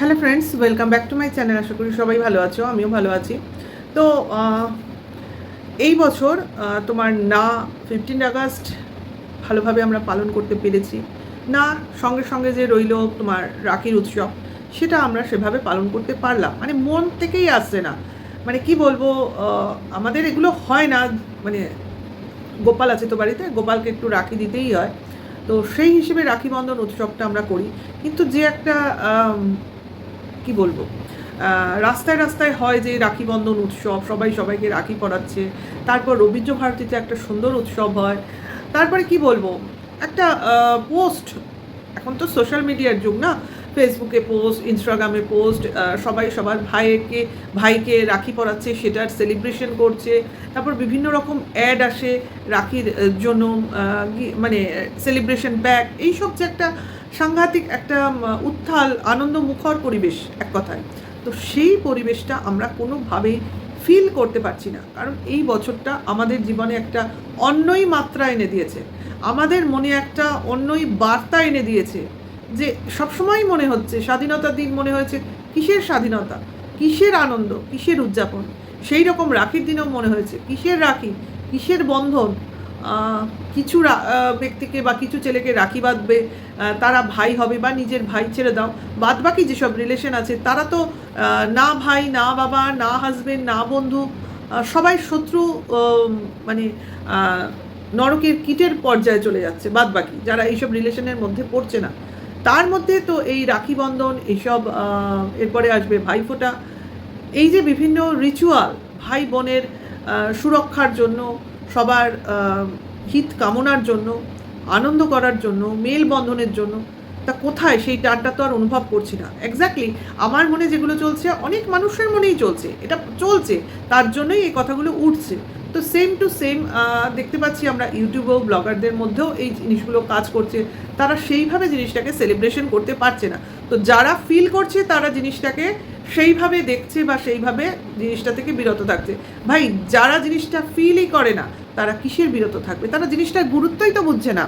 Hello friends, welcome back to my channel. আশা করি সবাই ভালো আছো, আমিও ভালো আছি। তো এই বছর তোমার না 15 আগস্ট ভালোভাবে আমরা পালন করতে পেরেছি, না সঙ্গে সঙ্গে যে রইল তোমার রাখির উৎসব, সেটা আমরা সেভাবে পালন করতে পারলাম। মানে মন থেকেই আসছে না। মানে কি বলবো, আমাদের এগুলো হয় না। মানে গোপাল আছে তো বাড়িতে, গোপালকে একটু রাখি দিতেই হয়। তো সেই হিসেবে রাখি বন্ধন উৎসবটা আমরা করি। কিন্তু যে একটা কি বলবো, রাস্তায় রাস্তায় হয় যে রাখি বন্ধন উৎসব, সবাই সবাইকে রাখি পরাচ্ছে। তারপর রবীন্দ্র ভারতীতে একটা সুন্দর উৎসব হয়। তারপরে কি বলবো, একটা পোস্ট, এখন তো সোশ্যাল মিডিয়ার যুগ না, ফেসবুকে পোস্ট, ইনস্টাগ্রামে পোস্ট, সবাই সবার ভাইকে রাখি পরাচ্ছে, সেটার সেলিব্রেশন করছে। তারপর বিভিন্ন রকম অ্যাড আসে রাখির জন্য, মানে সেলিব্রেশন প্যাক, এইসব যে একটা সাংঘাতিক একটা উত্থাল আনন্দমুখর পরিবেশ এক কথায়। তো সেই পরিবেশটা আমরা কোনোভাবেই ফিল করতে পারছি না, কারণ এই বছরটা আমাদের জীবনে একটা অন্যই মাত্রা এনে দিয়েছে, আমাদের মনে একটা অন্যই বার্তা এনে দিয়েছে। যে সবসময় মনে হচ্ছে স্বাধীনতার দিন, মনে হয়েছে কিসের স্বাধীনতা, কিসের আনন্দ, কিসের উদযাপন। সেই রকম রাখির দিনেও মনে হয়েছে কিসের রাখি, কিসের বন্ধন। কিছু ব্যক্তিকে বা কিছু ছেলেকে রাখি বাঁধবে, তারা ভাই হবে, বা নিজের ভাই ছেড়ে দাও, বাদ বাকি যেসব রিলেশন আছে তারা তো না ভাই, না বাবা, না হাজবেন্ড, না বন্ধু, সবাই শত্রু। মানে নরকের কীটের পর্যায়ে চলে যাচ্ছে বাদ বাকি যারা এইসব রিলেশনের মধ্যে পড়ছে না। তার মধ্যে তো এই রাখি বন্ধন, এইসব এরপরে আসবে ভাইফোঁটা। এই যে বিভিন্ন রিচুয়াল, ভাই বোনের সুরক্ষার জন্য, সবার হিত কামনার জন্য, আনন্দ করার জন্য, মেলবন্ধনের জন্য, তা কোথায় সেই টানটা তো আর অনুভব করছি না। এক্স্যাক্টলি আমার মনে যেগুলো চলছে, অনেক মানুষের মনেই চলছে, এটা চলছে, তার জন্যই এই কথাগুলো উঠছে। তো সেম টু সেম দেখতে পাচ্ছি আমরা ইউটিউবেও, ব্লগারদের মধ্যেও এই জিনিসগুলো কাজ করছে। তারা সেইভাবে জিনিসটাকে সেলিব্রেশন করতে পারছে না। তো যারা ফিল করছে তারা জিনিসটাকে সেইভাবে দেখছে বা সেইভাবে জিনিসটা থেকে বিরত থাকছে। ভাই, যারা জিনিসটা ফিলই করে না তারা কিসের বিরত থাকবে? তারা জিনিসটার গুরুত্বই তো বুঝছে না।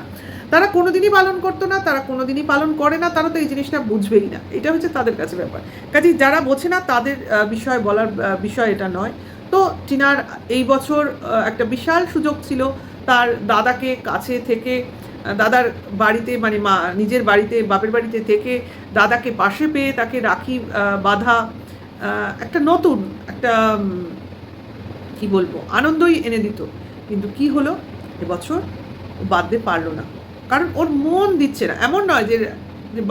তারা কোনোদিনই পালন করতো না, তারা কোনোদিনই পালন করে না, তারা তো এই জিনিসটা বুঝবেই না। এটা হচ্ছে তাদের কাছে ব্যাপার। কাজেই যারা বোঝে না তাদের বিষয় বলার বিষয় এটা নয়। তো টিনার এই বছর একটা বিশাল সুযোগ ছিল তার দাদাকে কাছে থেকে, দাদার বাড়িতে, মানে মা নিজের বাড়িতে, বাপের বাড়িতে থেকে দাদাকে পাশে পেয়ে তাকে রাখি বাঁধা, একটা নতুন একটা কি বলবো আনন্দই এনে দিত। কিন্তু কি হলো, এবছর ও বাঁধতে পারলো না, কারণ ওর মন দিচ্ছে না। এমন নয় যে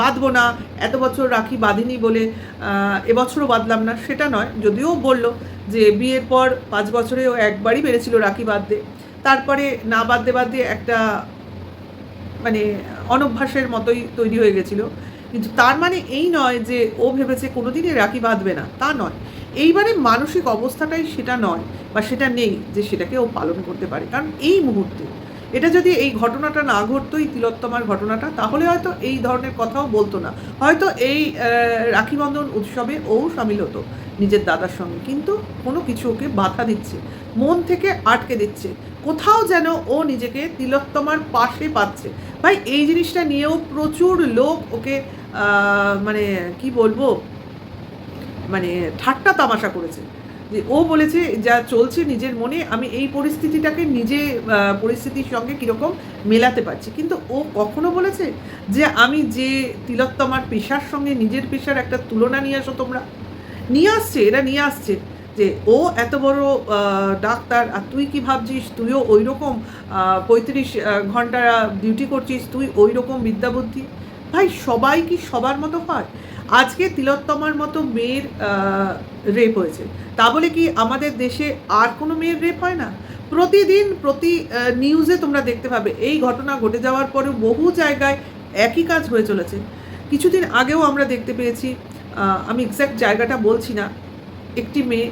বাঁধবো না, এত বছর রাখি বাঁধিনি বলে এবছরও বাঁধলাম না, সেটা নয়। যদিও বললো যে বিয়ের পর 5 বছরে ও একবারই বেড়েছিল রাখি বাঁধতে, তারপরে না বাঁধতে বাঁধতে একটা মানে অনভ্যাসের মতোই তৈরি হয়ে গেছিলো। কিন্তু তার মানে এই নয় যে ও ভেবেছে কোনোদিনই রাখি বাঁধবে না, তা নয়। এইবারে মানসিক অবস্থাটাই সেটা নয়, বা সেটা নেই যে সেটাকে ও পালন করতে পারে। কারণ এই মুহূর্তে এটা যদি এই ঘটনাটা না ঘটতো, এই তিলোত্তমার ঘটনাটা, তাহলে হয়তো এই ধরনের কথাও বলতো না, হয়তো এই রাখি বন্ধন উৎসবে ও সামিল হতো নিজের দাদার সঙ্গে। কিন্তু কোনো কিছু ওকে বাধা দিচ্ছে, মন থেকে আটকে দিচ্ছে, কোথাও যেন ও নিজেকে তিলোত্তমার পাশে পাচ্ছে। ভাই, এই জিনিসটা নিয়েও প্রচুর লোক ওকে মানে কি বলবো, মানে ঠাট্টা তামাশা করেছে। যে ও বলেছে যা চলছে নিজের মনে, আমি এই পরিস্থিতিটাকে নিজে পরিস্থিতির সঙ্গে কীরকম মেলাতে পারছি। কিন্তু ও কখনো বলেছে যে আমি যে তিলোত্তমার পেশার সঙ্গে নিজের পেশার একটা তুলনা নিয়ে আসো তোমরা? নিয়ে আসছে, এরা নিয়ে আসছে যে ও এত বড় ডাক্তার, আর তুই কি ভাবছিস তুইও ওই রকম 35 ঘন্টা ডিউটি করছিস, তুই ওই রকম বিদ্যা বুদ্ধি। ভাই, সবাই কি সবার মতো হয়? আজকে তিলোত্তমার মতো মেয়ের রেপ হয়েছে, তা বলে কি আমাদের দেশে আর কোনো মেয়ের রেপ হয় না? প্রতিদিন প্রতি নিউজে তোমরা দেখতে পাবে এই ঘটনা ঘটে যাওয়ার পরেও বহু জায়গায় একই কাজ হয়ে চলেছে। কিছুদিন আগেও আমরা দেখতে পেয়েছি, আমি এক্স্যাক্ট জায়গাটা বলছি না, একটি মেয়ে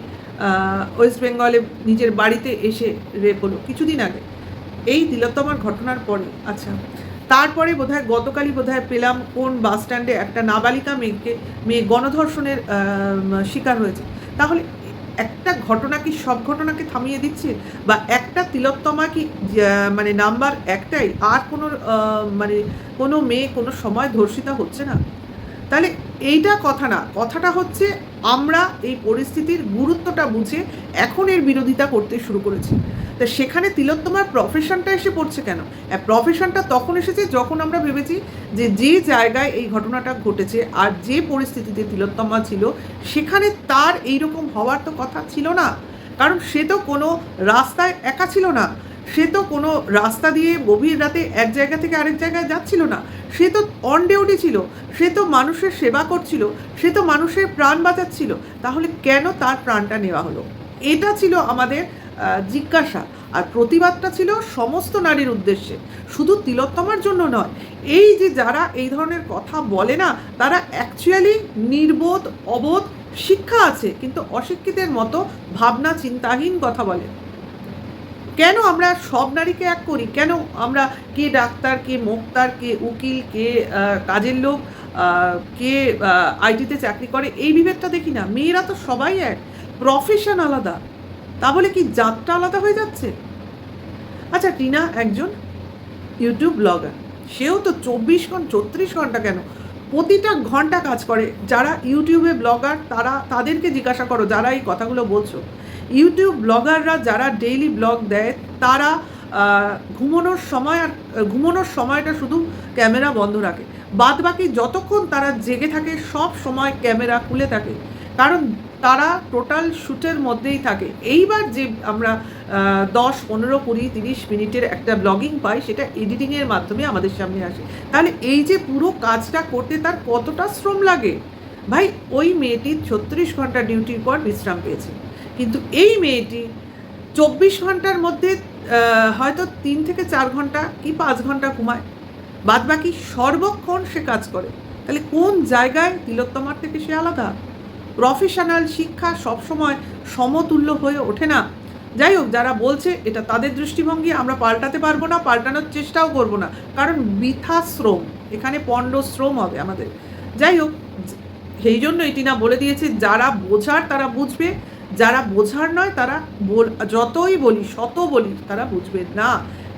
ওয়েস্ট বেঙ্গলে নিজের বাড়িতে এসে রেপ হলো কিছুদিন আগে, এই তিলোত্তমার ঘটনার পরে। আচ্ছা, তারপরে বোধহয় গতকালই বোধহয় পেলাম কোন বাস স্ট্যান্ডে একটা নাবালিকা মেয়ে গণধর্ষণের শিকার হয়েছে। তাহলে একটা ঘটনা কি সব ঘটনাকে থামিয়ে দিচ্ছে? বা একটা তিলোত্তমা কি মানে নাম্বার একটাই, আর কোনো মানে কোনো মেয়ে কোনো সময় ধর্ষিতা হচ্ছে না? তাহলে এইটা কথা না, কথাটা হচ্ছে আমরা এই পরিস্থিতির গুরুত্বটা বুঝে এখন এর বিরোধিতা করতে শুরু করেছি। তা সেখানে তিলোত্তমার প্রফেশনটা এসে পড়ছে কেন? প্রফেশনটা তখন এসেছে যখন আমরা ভেবেছি যে যে জায়গায় এই ঘটনাটা ঘটেছে আর যে পরিস্থিতিতে তিলোত্তমা ছিল সেখানে তার এইরকম হওয়ার তো কথা ছিল না। কারণ সে তো কোনো রাস্তায় একা ছিল না, সে তো কোনো রাস্তা দিয়ে গভীর রাতে এক জায়গা থেকে আরেক জায়গায় যাচ্ছিল না, সে তো অন ডিউটি ছিল, সে তো মানুষের সেবা করছিল, সে তো মানুষের প্রাণ বাঁচাচ্ছিল। তাহলে কেন তার প্রাণটা নেওয়া হলো? এটা ছিল আমাদের জিজ্ঞাসা। আর প্রতিবাদটা ছিল সমস্ত নারীর উদ্দেশ্যে, শুধু তিলোত্তমার জন্য নয়। এই যে যারা এই ধরনের কথা বলে না, তারা অ্যাকচুয়ালি নির্বোধ, অবোধ, শিক্ষা আছে কিন্তু অশিক্ষিতের মতো ভাবনা চিন্তাহীন কথা বলে। কেন আমরা সব নারীকে এক করি? কেন আমরা কে ডাক্তার, কে মোক্তার, কে উকিল, কে কাজের লোক, কে আইটিতে চাকরি করে, এই বিভেদটা দেখি না? মেয়েরা তো সবাই এক, প্রফেশন আলাদা, তা বলে কি জাতটা আলাদা হয়ে যাচ্ছে? আচ্ছা, টিনা একজন ইউটিউব ব্লগার, সেও তো 34 ঘন্টা কেন, প্রতিটা ঘন্টা কাজ করে। যারা ইউটিউবে ব্লগার তাদেরকে জিজ্ঞাসা করো, যারা এই কথাগুলো বলছো, ইউটিউব ব্লগাররা যারা ডেইলি ব্লগ দেয় তারা ঘুমানোর সময় আর ঘুমানোর সময়টা শুধু ক্যামেরা বন্ধ রাখে, বাদ বাকি যতক্ষণ তারা জেগে থাকে সব সময় ক্যামেরা খুলে থাকে, কারণ তারা টোটাল শ্যুটের মধ্যেই থাকে। এইবার যে আমরা 10, 15, 20, 30 মিনিটের একটা ব্লগিং পাই, সেটা এডিটিংয়ের মাধ্যমে আমাদের সামনে আসে। তাহলে এই যে পুরো কাজটা করতে তার কতটা শ্রম লাগে ভাই! ওই মেয়েটি 36 ঘন্টা ডিউটির পর বিশ্রাম পেয়েছে, কিন্তু এই মেয়েটি 24 ঘন্টার মধ্যে হয়তো 3 থেকে 4 ঘন্টা কি 5 ঘন্টা ঘুমায়, বাদ বাকি সর্বক্ষণ সে কাজ করে। তাহলে কোন জায়গায় তিলোত্তমার থেকে সে আলাদা? প্রফেশনাল শিক্ষা সবসময় সমতুল্য হয়ে ওঠে না। যাই হোক, যারা বলছে এটা তাদের দৃষ্টিভঙ্গি, আমরা পাল্টাতে পারবো না, পাল্টানোর চেষ্টাও করব না, কারণ বৃথা শ্রম, এখানে পণ্ড শ্রম হবে আমাদের। যাই হোক, সেই জন্য এটি না বলে দিয়েছে, যারা বোঝার তারা বুঝবে, যারা বোঝার নয় তারা যতই বলি, শত বলি, তারা বুঝবে না।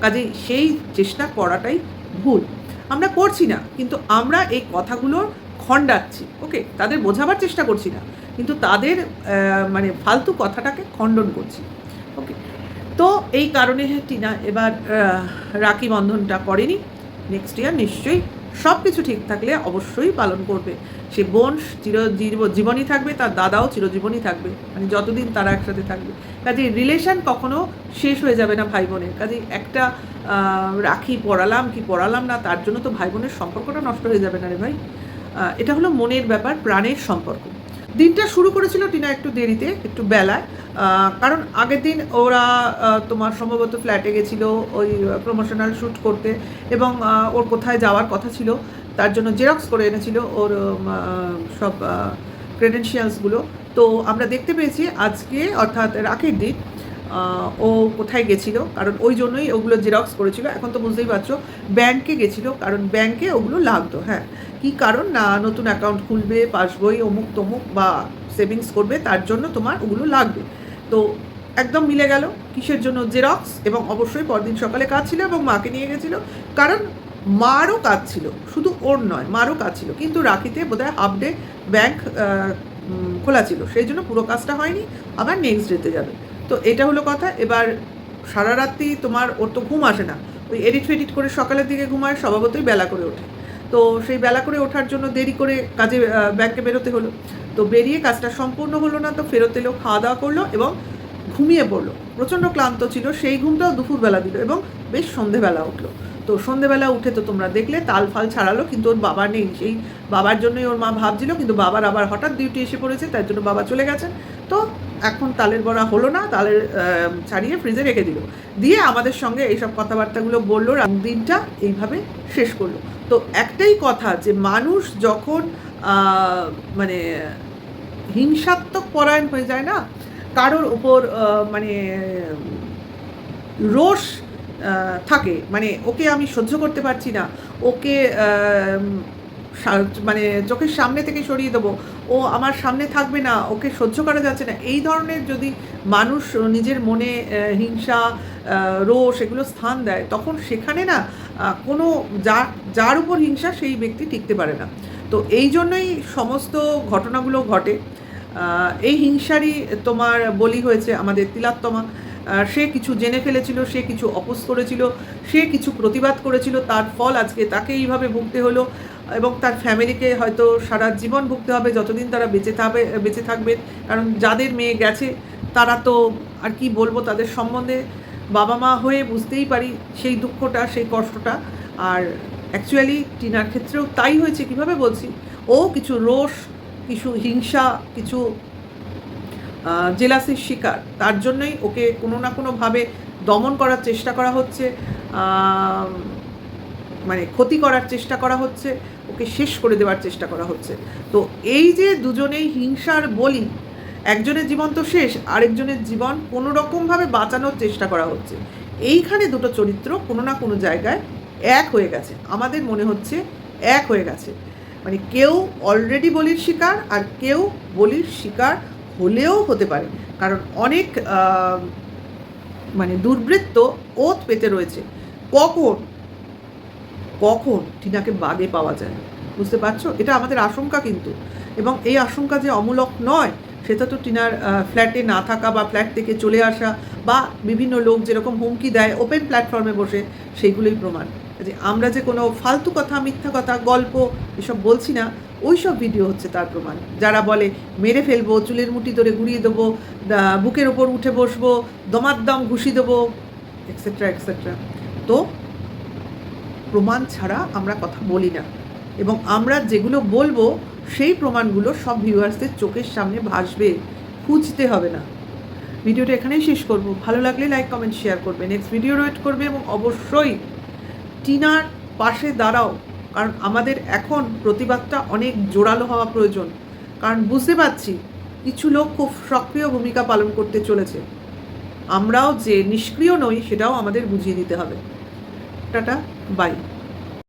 কাজেই সেই চেষ্টা করাটাই ভুল। আমরা করছি না, কিন্তু আমরা এই কথাগুলোর খণ্ডাচ্ছি, ওকে, তাদের বোঝাবার চেষ্টা করছি না, কিন্তু তাদের মানে ফালতু কথাটাকে খণ্ডন করছি, ওকে। তো এই কারণে টিনা এবার রাখি বন্ধনটা করেনি। নেক্সট ইয়ার নিশ্চয়ই সব কিছু ঠিক থাকলে অবশ্যই পালন করবে। সে বোন চিরজীবনই থাকবে, তার দাদাও চিরজীবনই থাকবে, মানে যতদিন তারা একসাথে থাকবে। কাজেই রিলেশন কখনো শেষ হয়ে যাবে না ভাই বোনের। কাজেই একটা রাখি পড়ালাম কি পড়ালাম না, তার জন্য তো ভাই বোনের সম্পর্কটা নষ্ট হয়ে যাবে না রে ভাই। এটা হলো মনের ব্যাপার, প্রাণের সম্পর্ক। দিনটা শুরু করেছিল টিনা একটু দেরিতে, একটু বেলায়, কারণ আগের দিন ওরা তোমার সম্ভবত ফ্ল্যাটে গেছিলো ওই প্রমোশনাল শ্যুট করতে, এবং ওর কোথায় যাওয়ার কথা ছিল তার জন্য জেরক্স করে এনেছিল ওর সব ক্রেডেনশিয়ালসগুলো। তো আমরা দেখতে পেয়েছি আজকে, অর্থাৎ রাখির দিন, ও কোথায় গেছিলো, কারণ ওই জন্যই ওগুলো জেরক্স করেছিল। এখন তো বুঝতেই পারছো, ব্যাংকে গেছিলো, কারণ ব্যাংকে ওগুলো লাগতো। হ্যাঁ, কি কারণ না, নতুন অ্যাকাউন্ট খুলবে, পাসবই অমুক তমুক বা সেভিংস করবে, তার জন্য তোমার ওগুলো লাগবে। তো একদম মিলে গেল। কিসের জন্য? জেরক্স। এবং অবশ্যই পরদিন সকালে কাজ ছিল এবং মাকে নিয়ে গেছিলো, কারণ মারও কাজ ছিল, শুধু ওর নয়, মারও কাজ ছিল, কিন্তু রাখিতে বোধহয় হাফ ডে ব্যাংক খোলা ছিল, সেই জন্য পুরো কাজটা হয়নি, আবার নেক্সট ডেতে যাবে। তো এটা হলো কথা। এবার সারা রাত্রি তোমার, ওর তো ঘুম আসে না, ওই এডিট ফেডিট করে সকালের দিকে ঘুমায়, স্বভাবতই বেলা করে ওঠে। তো সেই বেলা করে ওঠার জন্য দেরি করে কাজে ব্যাংকে বেরোতে হলো। তো বেরিয়ে কাজটা সম্পূর্ণ হলো না, তো ফেরত এলো, খাওয়া দাওয়া করলো এবং ঘুমিয়ে পড়লো। প্রচণ্ড ক্লান্ত ছিল, সেই ঘুমটাও দুপুরবেলা দিল এবং বেশ সন্ধেবেলা উঠলো। তো সন্ধেবেলা উঠে তো তোমরা দেখলে তাল ফাল ছাড়ালো, কিন্তু ওর বাবা নেই। সেই বাবার জন্যই ওর মা ভাবছিল, কিন্তু বাবার আবার হঠাৎ ডিউটি এসে পড়েছে, তার জন্য বাবা চলে গেছেন। তো এখন তালের বড়া হলো না, তালের ছাড়িয়ে ফ্রিজে রেখে দিল, দিয়ে আমাদের সঙ্গে এইসব কথাবার্তাগুলো বললো, দিনটা এইভাবে শেষ করলো। তো একটাই কথা, যে মানুষ যখন মানে হিংসাত্মক পরায়ণ হয়ে যায় না, কারোর উপর মানে রোষ থাকে, মানে ওকে আমি সহ্য করতে পারছি না, ওকে মানে চোখের সামনে থেকে সরিয়ে দেবো, ও আমার সামনে থাকবে না, ওকে সহ্য করা যাচ্ছে না, এই ধরনের যদি মানুষ নিজের মনে হিংসা, রোষ এগুলো স্থান দেয়, তখন সেখানে না কোনো যার উপর হিংসা সেই ব্যক্তি টিকতে পারে না। তো এই জন্যই সমস্ত ঘটনাগুলো ঘটে। এই হিংসারই তোমার বলি হয়েছে আমাদের তিলোত্তমা। সে কিছু জেনে ফেলেছিল, সে কিছু অপোজ করেছিল, সে কিছু প্রতিবাদ করেছিল, তার ফল আজকে তাকে এইভাবে ভুগতে হলো এবং তার ফ্যামিলিকে হয়তো সারা জীবন ভুগতে হবে যতদিন তারা বেঁচে থাকবে। কারণ যাদের মেয়ে গেছে তারা তো আর কি বলবো, তাদের সম্বন্ধে বাবা মা হয়ে বুঝতেই পারি সেই দুঃখটা, সেই কষ্টটা। আর অ্যাকচুয়ালি টিনার ক্ষেত্রেও তাই হয়েছে। কিভাবে বলছি, ও কিছু রোষ, কিছু হিংসা, কিছু জেলাসির শিকার, তার জন্যই ওকে কোনো না কোনোভাবে দমন করার চেষ্টা করা হচ্ছে, মানে ক্ষতি করার চেষ্টা করা হচ্ছে, ওকে শেষ করে দেওয়ার চেষ্টা করা হচ্ছে। তো এই যে দুজনেই হিংসার বলি, একজনের জীবন তো শেষ, আরেকজনের জীবন কোনো রকমভাবে বাঁচানোর চেষ্টা করা হচ্ছে। এইখানে দুটো চরিত্র কোনো না কোনো জায়গায় এক হয়ে গেছে, আমাদের মনে হচ্ছে এক হয়ে গেছে। মানে কেউ অলরেডি বলির শিকার, আর কেউ বলির শিকার হলেও হতে পারে। কারণ অনেক মানে দুর্বৃত্ত ওত পেতে রয়েছে কখন টিনাকে বাগে পাওয়া যায়। বুঝতে পারছো? এটা আমাদের আশঙ্কা কিন্তু, এবং এই আশঙ্কা যে অমূলক নয় সেটা তো টিনার ফ্ল্যাটে না থাকা বা ফ্ল্যাট থেকে চলে আসা বা বিভিন্ন লোক যেরকম হুমকি দেয় ওপেন প্ল্যাটফর্মে বসে, সেইগুলোই প্রমাণ। যে আমরা যে কোনো ফালতু কথা, মিথ্যা কথা, গল্প এসব বলছি না, ওই সব ভিডিও হচ্ছে তার প্রমাণ। যারা বলে মেরে ফেলবো, চুলের মুঠি ধরে ঘুরিয়ে দেবো, বুকের ওপর উঠে বসবো, দমাদ্দম ঘুষি দেবো, এক্সেট্রা এক্সেট্রা। তো প্রমাণ ছাড়া আমরা কথা বলি না, এবং আমরা যেগুলো বলবো সেই প্রমাণগুলো সব ভিউয়ার্সদের চোখের সামনে ভাসবে, খুঁজতে হবে না। ভিডিওটা এখানেই শেষ করব। ভালো লাগলে লাইক, কমেন্ট, শেয়ার করবে, নেক্সট ভিডিও ওয়েট করবে, এবং অবশ্যই টিনার পাশে দাঁড়াও। কারণ আমাদের এখন প্রতিবাদটা অনেক জোরালো হওয়া প্রয়োজন। কারণ বুঝতে পারছি কিছু লোক খুব সক্রিয় ভূমিকা পালন করতে চলেছে, আমরাও যে নিষ্ক্রিয় নই সেটাও আমাদের বুঝিয়ে দিতে হবে। Tata, by.